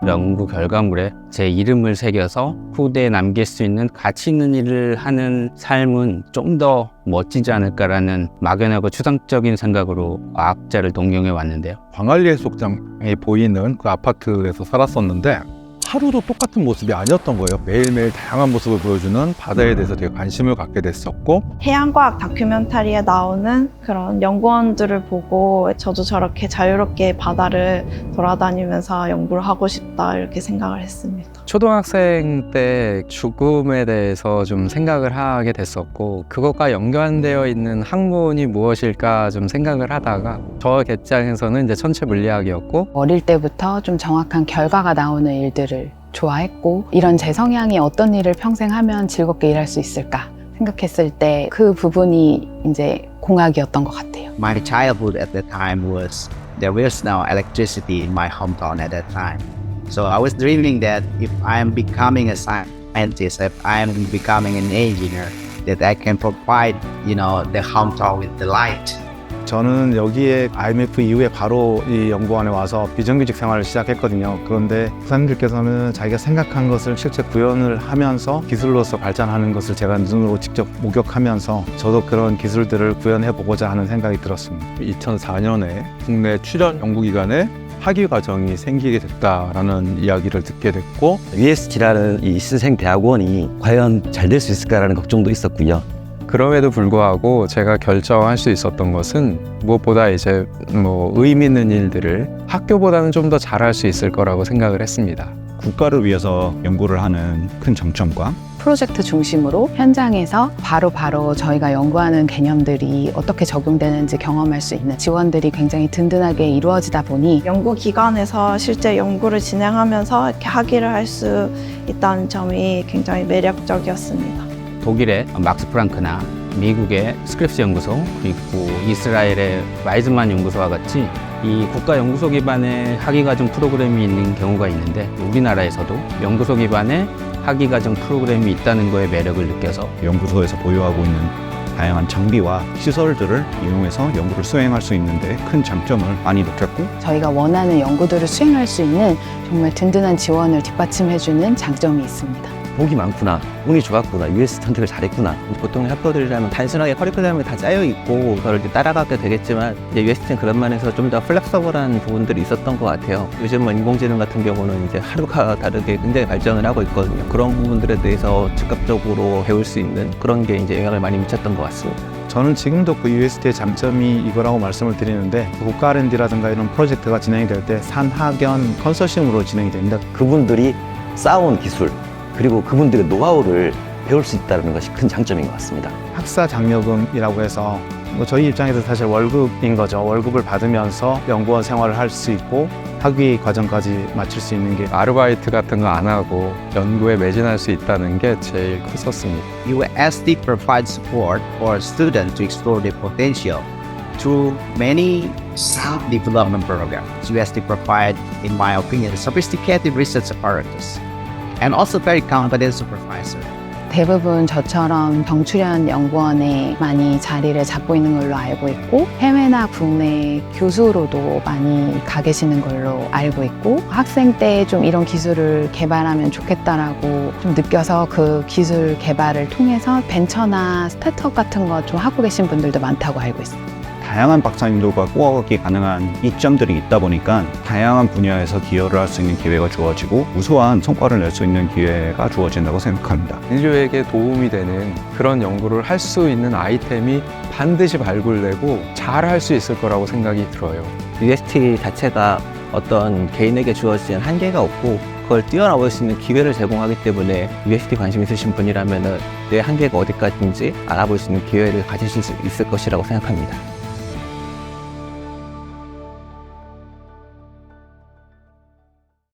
연구 결과물에 제 이름을 새겨서 후대에 남길 수 있는 가치 있는 일을 하는 삶은 좀 더 멋지지 않을까라는 막연하고 추상적인 생각으로 과학자를 동경해 왔는데요. 광안리 해수욕장에 보이는 그 아파트에서 살았었는데 하루도 똑같은 모습이 아니었던 거예요. 매일매일 다양한 모습을 보여주는 바다에 대해서 되게 관심을 갖게 됐었고, 해양과학 다큐멘터리에 나오는 그런 연구원들을 보고 저도 저렇게 자유롭게 바다를 돌아다니면서 연구를 하고 싶다 이렇게 생각을 했습니다. 초등학생 때 죽음에 대해서 좀 생각을 하게 됐었고, 그것과 연관되어 있는 학문이 무엇일까 좀 생각을 하다가 저 개장에서는 이제 천체 물리학이었고, 어릴 때부터 좀 정확한 결과가 나오는 일들을 좋아했고, 이런 제 성향이 어떤 일을 평생 하면 즐겁게 일할 수 있을까 생각했을 때 그 부분이 이제 공학이었던 것 같아요. My childhood at that time was there was no electricity in my hometown at that time. So I was dreaming that if I am becoming a scientist, if I am becoming an engineer, that I can provide, the hometown with the light. 저는 여기에 IMF 이후에 바로 이 연구원에 와서 비정규직 생활을 시작했거든요. 그런데 선생님들께서는 자기가 생각한 것을 실제 구현을 하면서 기술로서 발전하는 것을 제가 눈으로 직접 목격하면서 저도 그런 기술들을 구현해보고자 하는 생각이 들었습니다. 2004년에 국내 출연 연구기관에 학위 과정이 생기게 됐다라는 이야기를 듣게 됐고, UST라는 이 신생대학원이 과연 잘 될 수 있을까라는 걱정도 있었고요. 그럼에도 불구하고 제가 결정할 수 있었던 것은 무엇보다 이제 의미 있는 일들을 학교보다는 좀 더 잘할 수 있을 거라고 생각을 했습니다. 국가를 위해서 연구를 하는 큰 장점과 프로젝트 중심으로 현장에서 바로 저희가 연구하는 개념들이 어떻게 적용되는지 경험할 수 있는 지원들이 굉장히 든든하게 이루어지다 보니 연구기관에서 실제 연구를 진행하면서 이렇게 학위를 할 수 있다는 점이 굉장히 매력적이었습니다. 독일의 막스 프랑크나 미국의 스크립스 연구소, 그리고 이스라엘의 와이즈만 연구소와 같이 이 국가연구소 기반의 학위과정 프로그램이 있는 경우가 있는데, 우리나라에서도 연구소 기반의 학위과정 프로그램이 있다는 거에 매력을 느껴서 연구소에서 보유하고 있는 다양한 장비와 시설들을 이용해서 연구를 수행할 수 있는데 큰 장점을 많이 느꼈고, 저희가 원하는 연구들을 수행할 수 있는 정말 든든한 지원을 뒷받침해주는 장점이 있습니다. 복이 많구나, 운이 좋았구나, UST 선택을 잘했구나. 보통 학교들이라면 단순하게 커리큘럼이 다 짜여있고 그걸 이제 따라가게 되겠지만, 이제 UST는 그런 면에서 좀 더 플렉서블한 부분들이 있었던 것 같아요. 요즘은 인공지능 같은 경우는 이제 하루가 다르게 굉장히 발전을 하고 있거든요. 그런 부분들에 대해서 즉각적으로 배울 수 있는 그런 게 이제 영향을 많이 미쳤던 것 같습니다. 저는 지금도 그 UST의 장점이 이거라고 말씀을 드리는데, 국가 R&D라든가 이런 프로젝트가 진행이 될 때 산학연 컨소시엄으로 진행이 됩니다. 그분들이 쌓아온 기술, 그리고 그분들의 노하우를 배울 수 있다는 것이 큰 장점인 것 같습니다. 학사 장려금이라고 해서 저희 입장에서 사실 월급인 거죠. 월급을 받으면서 연구원 생활을 할 수 있고 학위 과정까지 마칠 수 있는 게, 아르바이트 같은 거 안 하고 연구에 매진할 수 있다는 게 제일 컸었습니다. UST provides support for students to explore their potential through many self-development programs. UST provides, in my opinion, sophisticated research apparatus and also very competent supervisor. 대부분 저처럼 정출연 연구원에 많이 자리를 잡고 있는 걸로 알고 있고, 해외나 국내 교수로도 많이 가 계시는 걸로 알고 있고, 학생 때 좀 이런 기술을 개발하면 좋겠다라고 좀 느껴서 그 기술 개발을 통해서 벤처나 스타트업 같은 거 좀 하고 계신 분들도 많다고 알고 있습니다. 다양한 박사님들과 꼬아가기 가능한 이점들이 있다 보니까 다양한 분야에서 기여를 할 수 있는 기회가 주어지고 우수한 성과를 낼 수 있는 기회가 주어진다고 생각합니다. 인류에게 도움이 되는 그런 연구를 할 수 있는 아이템이 반드시 발굴되고 잘 할 수 있을 거라고 생각이 들어요. UST 자체가 어떤 개인에게 주어진 한계가 없고 그걸 뛰어넘을 수 있는 기회를 제공하기 때문에 UST 관심 있으신 분이라면 내 한계가 어디까지인지 알아볼 수 있는 기회를 가지실 수 있을 것이라고 생각합니다.